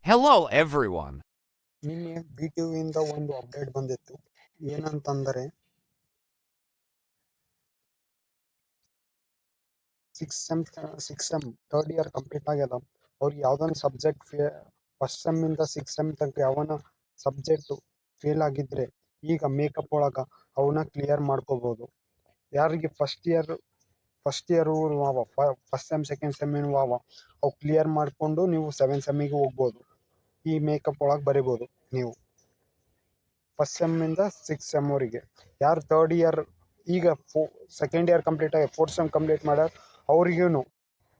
Hello everyone. ನಿನ್ನೆ BTUವಿಂದ ಒಂದು update ಬಂದಿತ್ತು. ಏನಂತಂದರೆ 6 ಸೆಮ್ ಥರ್ಡ್ ಇಯರ್ ಕಂಪ್ಲೀಟ್ ಆಗ್ಯದ. ಅವ್ರಿಗೆ ಯಾವ್ದೊಂದು ಸಬ್ಜೆಕ್ಟ್ ಫಸ್ಟ್ ಸೆಮ್ಮಿಂದ 6 ಸೆಮ್ ತನಕ ಯಾವನ ಸಬ್ಜೆಕ್ಟ್ ಫೇಲ್ ಆಗಿದ್ರೆ ಈಗ ಮೇಕಪ್ ಒಳಗೆ ಅವನ್ನ ಕ್ಲಿಯರ್ ಮಾಡ್ಕೋಬೋದು. ಯಾರಿಗೆ first year first sem second sem ಅವು ಕ್ಲಿಯರ್ ಮಾಡಿಕೊಂಡು ನೀವು 7 ಸೆಮ್ಮಿಗೆ ಹೋಗ್ಬೋದು. ಈ ಮೇಕಪ್ ಒಳಗೆ ಬರಿಬೋದು ನೀವು ಫಸ್ಟ್ ಸೆಮ್ಮಿಂದ 6 ಸೆಮ್ ಅವರಿಗೆ. ಯಾರು ಥರ್ಡ್ ಇಯರ್ ಈಗ ಸೆಕೆಂಡ್ ಇಯರ್ ಕಂಪ್ಲೀಟ್ ಆಗಿ 4th ಸೆಮ್ ಕಂಪ್ಲೀಟ್ ಮಾಡ್ಯಾರ ಅವ್ರಿಗೂ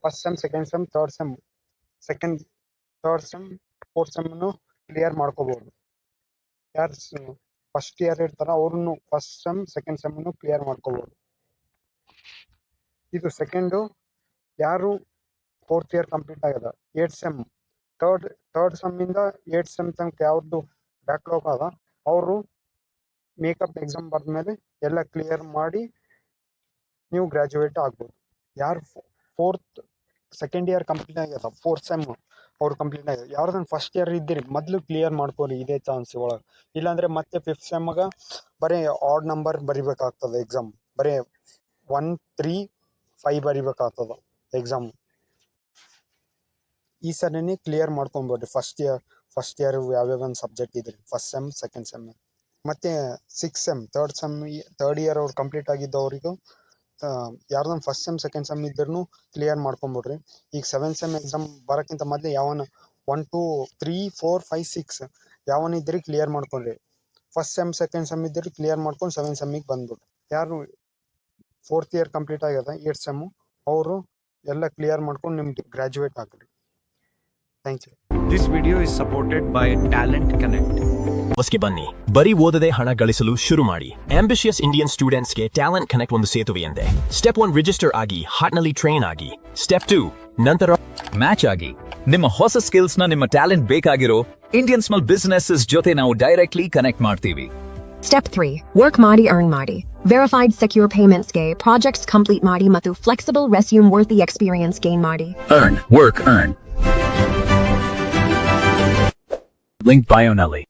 first sem second sem third sem 4th ಸೆಮ್ನು ಕ್ಲಿಯರ್ ಮಾಡ್ಕೋಬೋದು. ಯಾರು ಫಸ್ಟ್ ಇಯರ್ ಇರ್ತಾರ ಅವ್ರನ್ನು ಫಸ್ಟ್ ಸೆಮ್ ಸೆಕೆಂಡ್ ಸೆಮ್ನು ಕ್ಲಿಯರ್ ಮಾಡ್ಕೋಬೋದು. ಇದು ಸೆಕೆಂಡು. ಯಾರು 4th ಇಯರ್ ಕಂಪ್ಲೀಟ್ ಆಗ್ಯದ 8th sem third ಸೆಮ್ಮಿಂದ 8th sem ತನಕ ಯಾವ್ದು ಬ್ಯಾಕ್ಲಾಗ್ ಅದ ಅವರು ಮೇಕಪ್ ಎಕ್ಸಾಮ್ ಬರೆದ್ಮೇಲೆ ಎಲ್ಲ ಕ್ಲಿಯರ್ ಮಾಡಿ ನೀವು ಗ್ರ್ಯಾಜುಯೇಟ್ ಆಗ್ಬೋದು. ಯಾರು ಸೆಕೆಂಡ್ ಇಯರ್ ಕಂಪ್ಲೀಟ್ ಆಗ್ಯದ 4th ಸೆಮ್ ಅವ್ರು ಕಂಪ್ಲೀಟ್ ಆಗ್ಯದ. ಯಾರ್ದನ್ನು ಫಸ್ಟ್ ಇಯರ್ ಇದ್ದೀರಿ ಮೊದಲು ಕ್ಲಿಯರ್ ಮಾಡ್ಕೋರಿ ಇದೇ ಚಾನ್ಸ್ ಒಳಗೆ. ಇಲ್ಲಾಂದರೆ ಮತ್ತೆ 5th ಸೆಮ್ಗೆ ಬರೀ ಆಡ್ ನಂಬರ್ ಬರಿಬೇಕಾಗ್ತದೆ ಎಕ್ಸಾಮ್. ಬರೀ 1, 3, 5 ಬರಿಬೇಕಾಗ್ತದೆ ಎಕ್ಸಾಮ್. ಈ ಸರಿನೇ ಕ್ಲಿಯರ್ ಮಾಡ್ಕೊಬೋದು ಫಸ್ಟ್ ಇಯರ್ ಯಾವ್ಯಾವ ಒಂದು ಸಬ್ಜೆಕ್ಟ್ ಇದ್ರಿ ಫಸ್ಟ್ ಸೆಮ್ ಸೆಕೆಂಡ್ ಸೆಮ್. ಮತ್ತು 6 ಸೆಮ್ ಥರ್ಡ್ ಇಯರ್ ಅವ್ರು ಕಂಪ್ಲೀಟ್ ಆಗಿದ್ದವರಿಗೂ ಯಾರ್ದೊಂದು ಫಸ್ಟ್ ಸೆಮ್ ಸೆಕೆಂಡ್ ಸೆಮ್ ಇದ್ರೂ ಕ್ಲಿಯರ್ ಮಾಡ್ಕೊಂಬಿಡ್ರಿ. ಈಗ 7th ಸೆಮ್ ಎಕ್ಸಾಮ್ ಬರೋಕ್ಕಿಂತ ಮೊದಲು ಯಾವನ 1, 2, 3, 4, 5, 6 ಯಾವನ ಇದ್ರಿ ಕ್ಲಿಯರ್ ಮಾಡ್ಕೊಂಡ್ರಿ. ಫಸ್ಟ್ ಸೆಮ್ ಸೆಕೆಂಡ್ ಸೆಮ್ ಇದ್ರಿ ಕ್ಲಿಯರ್ ಮಾಡ್ಕೊಂಡು 7th ಸೆಮ್ಮಿಗೆ ಬಂದ್ಬಿಟ್ಟು. ಯಾರು 4th ಇಯರ್ ಕಂಪ್ಲೀಟ್ ಆಗ್ಯದ 8th ಸೆಮ್ಮು ಅವರು ಎಲ್ಲ ಕ್ಲಿಯರ್ ಮಾಡ್ಕೊಂಡು ನಿಮ್ಗೆ ಗ್ರ್ಯಾಜುಯೇಟ್ ಆಗ್ರಿ. Thank you. This video is supported by Talent Connect. ಗೆ ಬನ್ನಿ, ಬರೀ ಓದದೆ ಹಣ ಗಳಿಸಲು ಶುರು ಮಾಡಿ. ಆಂಬಿಷಿಯಸ್ ಇಂಡಿಯನ್ ಸ್ಟೂಡೆಂಟ್ಸ್ಗೆ ಟ್ಯಾಲೆಂಟ್ ಕನೆಕ್ಟ್ ಒಂದು ಸೇತುವೆಯಂತೆ. ಸ್ಟೆಪ್ 1 ರಿಜಿಸ್ಟರ್ ಆಗಿ ಹಾರ್ಟ್ನಲ್ಲಿ ಟ್ರೈನ್ ಆಗಿ. ಸ್ಟೆಪ್ 2 ನಂತರ ಮ್ಯಾಚ್ ಆಗಿ ನಿಮ್ಮ ಹೊಸ ಸ್ಕಿಲ್ಸ್ ನ ನಿಮ್ಮ ಟ್ಯಾಲೆಂಟ್ ಬೇಕಾಗಿರೋ ಇಂಡಿಯನ್ ಸ್ಮಾಲ್ ಬಿಸಿನೆಸಸ್ ಜೊತೆ ನಾವು ಡೈರೆಕ್ಟ್ಲಿ ಕನೆಕ್ಟ್ ಮಾಡ್ತೀವಿ. Step 3 ವರ್ಕ್ ಮಾಡಿ earn ಮಾಡಿ. ವೆರಿಫೈಡ್ ಸೆಕ್ಯೂರ್ ಪೇಮೆಂಟ್ಸ್ಗೆ ಪ್ರಾಜೆಕ್ಟ್ಸ್ ಕಂಪ್ಲೀಟ್ ಮಾಡಿ ಮತ್ತು ಫ್ಲೆಕ್ಸಿಬಲ್ ರೆಸ್ಯೂಮ್ ವರ್ತಿ ಎಕ್ಸ್ಪೀರಿಯನ್ಸ್ ಗೇನ್ ಮಾಡಿ. Earn, work, earn. Link bio ನಲ್ಲಿ.